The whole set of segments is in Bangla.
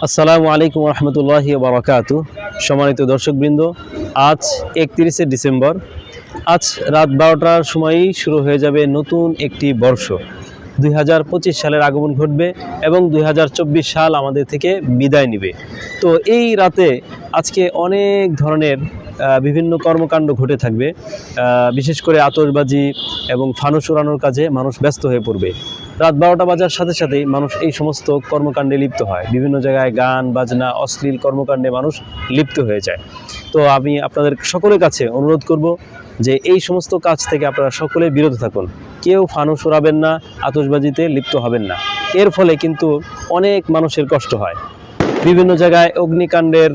আসসালামু আলাইকুম রহমতুল্লাহি বারাকাতু। সম্মানিত দর্শকবৃন্দ, আজ 31শে ডিসেম্বর। আজ রাত 12টার সময়ই শুরু হয়ে যাবে নতুন একটি বর্ষ। 2025 সালের আগমন ঘটবে এবং 2024 সাল আমাদের থেকে বিদায় নিবে। তো এই রাতে আজকে অনেক ধরনের বিভিন্ন কর্মকাণ্ড ঘটে থাকবে। বিশেষ করে আতশবাজি এবং ফানুস উড়ানোর কাজে মানুষ ব্যস্ত হয়ে পড়বে। রাত 12টা বাজার সাথে সাথেই মানুষ এই সমস্ত কর্মকাণ্ডে লিপ্ত হয়। বিভিন্ন জায়গায় গান বাজনা অশ্লীল কর্মকাণ্ডে মানুষ লিপ্ত হয়ে যায়। তো আমি আপনাদের সকলের কাছে অনুরোধ করব যে এই সমস্ত কাজ থেকে আপনারা সকলে বিরত থাকুন। কেউ ফানুস উড়াবেন না, আতশবাজিতে লিপ্ত হবেন না। এর ফলে কিন্তু অনেক মানুষের কষ্ট হয়। বিভিন্ন জায়গায় অগ্নিকাণ্ডের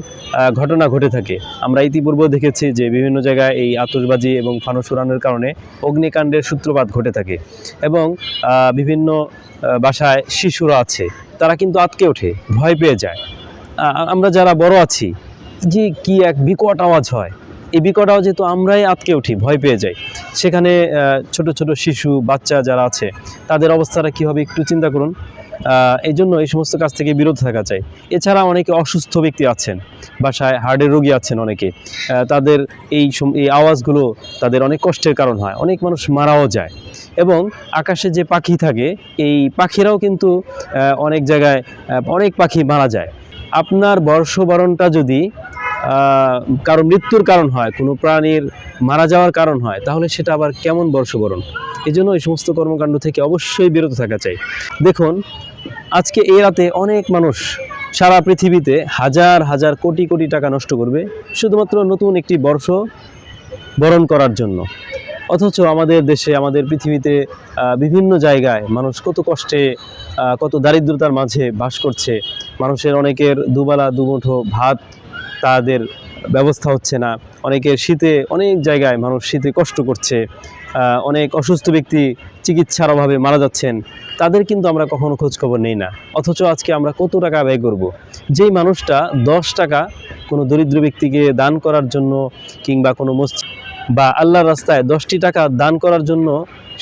ঘটনা ঘটে থাকে। আমরা ইতিপূর্বেও দেখেছি যে বিভিন্ন জায়গায় এই আতশবাজি এবং ফানুস উড়ানোর কারণে অগ্নিকাণ্ডের সূত্রপাত ঘটে থাকে এবং বিভিন্ন বাসায় শিশুরা আছে, তারা কিন্তু আটকে ওঠে, ভয় পেয়ে যায়। আমরা যারা বড় আছি, যে কি এক বিকট আওয়াজ হয়, এই বিকট আওয়াজে তো আমরাই আটকে উঠি, ভয় পেয়ে যাই। সেখানে ছোট ছোট শিশু বাচ্চা যারা আছে তাদের অবস্থাটা কী হবে একটু চিন্তা করুন। এই জন্য এই সমস্ত কাজ থেকে বিরত থাকা চাই। এছাড়া অনেকে অসুস্থ ব্যক্তি আছেন, বাসায় হার্টের রোগী আছেন অনেকে, তাদের এই আওয়াজগুলো তাদের অনেক কষ্টের কারণ হয়, অনেক মানুষ মারাও যায়। এবং আকাশে যে পাখি থাকে, এই পাখিরাও কিন্তু অনেক জায়গায় অনেক পাখি মারা যায়। আপনার বর্ষবরণটা যদি কারো মৃত্যুর কারণ হয়, কোনো প্রাণীর মারা যাওয়ার কারণ হয়, তাহলে সেটা আবার কেমন বর্ষবরণ? এই জন্য এই সমস্ত কর্মকাণ্ড থেকে অবশ্যই বিরত থাকা চাই। দেখুন, আজকে এই রাতে অনেক মানুষ সারা পৃথিবীতে হাজার হাজার কোটি কোটি টাকা নষ্ট করবে শুধুমাত্র নতুন একটি বর্ষ বরণ করার জন্য। অথচ আমাদের দেশে, আমাদের পৃথিবীতে বিভিন্ন জায়গায় মানুষ কত কষ্টে, কত দারিদ্রতার মাঝে বাস করছে। মানুষের অনেকের দুবেলা দুমুঠো ভাত তাদের ব্যবস্থা হচ্ছে না। অনেকের শীতে, অনেক জায়গায় মানুষ শীতে কষ্ট করছে। অনেক অসুস্থ ব্যক্তি চিকিৎসার অভাবে মারা যাচ্ছেন, তাদের কিন্তু আমরা কখনো খোঁজখবর নেই না। অথচ আজকে আমরা কত টাকা ব্যয় করব। যেই মানুষটা 10 টাকা কোনো দরিদ্র ব্যক্তিকে দান করার জন্য, কিংবা কোনো মসজিদ বা আল্লাহর রাস্তায় 10টি টাকা দান করার জন্য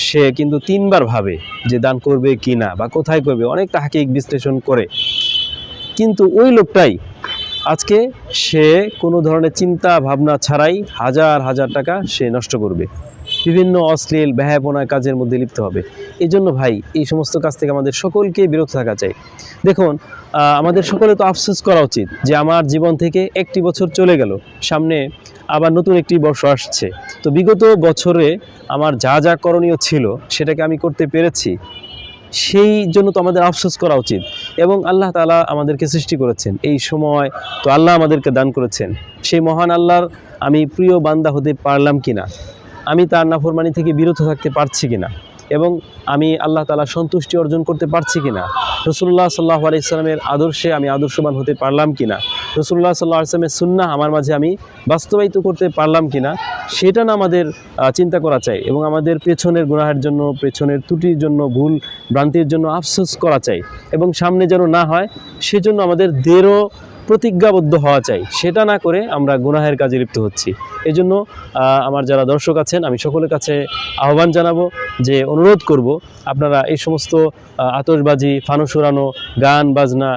সে কিন্তু 3 বার ভাবে যে দান করবে কি না বা কোথায় করবে, অনেক তাহকিক বিশ্লেষণ করে। কিন্তু ওই লোকটাই আজকে সে কোনো ধরনের চিন্তা ভাবনা ছাড়াই হাজার হাজার টাকা সে নষ্ট করবে, বিভিন্ন অশ্লীল ব্যয়াপনার কাজের মধ্যে লিপ্ত হবে। এই জন্য ভাই, এই সমস্ত কাজ থেকে আমাদের সকলকে বিরত থাকা চাই। দেখুন, আমাদের সকলে তো আফসোস করা উচিত যে আমার জীবন থেকে একটি বছর চলে গেল, সামনে আবার নতুন একটি বর্ষ আসছে। তো বিগত বছরে আমার যা যা করণীয় ছিল সেটাকে আমি করতে পেরেছি, সেই জন্য তো আমাদের আফসোস করা উচিত। এবং আল্লাহ তাআলা আমাদেরকে সৃষ্টি করেছেন, এই সময় তো আল্লাহ আমাদেরকে দান করেছেন। সেই মহান আল্লাহর আমি প্রিয় বান্দা হতে পারলাম কিনা, আমি তার নাফরমানি থেকে বিরত থাকতে পারছি কিনা, এবং আমি আল্লাহ তাআলার সন্তুষ্টি অর্জন করতে পারছি কিনা, রাসূলুল্লাহ সাল্লাল্লাহু আলাইহি সাল্লামের আদর্শে আমি আদর্শবান হতে পারলাম কিনা, রাসূলুল্লাহ সাল্লাল্লাহু আলাইহি সাল্লামের সুন্নাহ আমার মাঝে আমি বাস্তবায়িত করতে পারলাম কিনা, সেটা না আমাদের চিন্তা করা চাই। এবং আমাদের পেছনের গুনাহের জন্য, পেছনের ত্রুটির জন্য, ভুল ভ্রান্তির জন্য আফসোস করা চাই। এবং সামনে যেন না হয় সেজন্য আমাদের দৃঢ় প্রতিজ্ঞাবদ্ধ হওয়া চাই। সেটা না করে আমরা গুনাহের কাজে লিপ্ত হচ্ছি। এই জন্য আমার যারা দর্শক আছেন, আমি সকলের কাছে আহ্বান জানাবো, যে অনুরোধ করব, আপনারা এই সমস্ত আতশবাজি, ফানুস উড়ানো, গান বাজনা,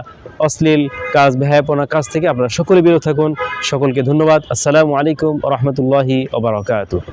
অশ্লীল কাজ, ব্যয়াপনা কাজ থেকে আপনারা সকলে বিরত থাকুন। সকলকে ধন্যবাদ। আসসালামু আলাইকুম ওয়া রাহমাতুল্লাহি ওয়া বারাকাতুহু।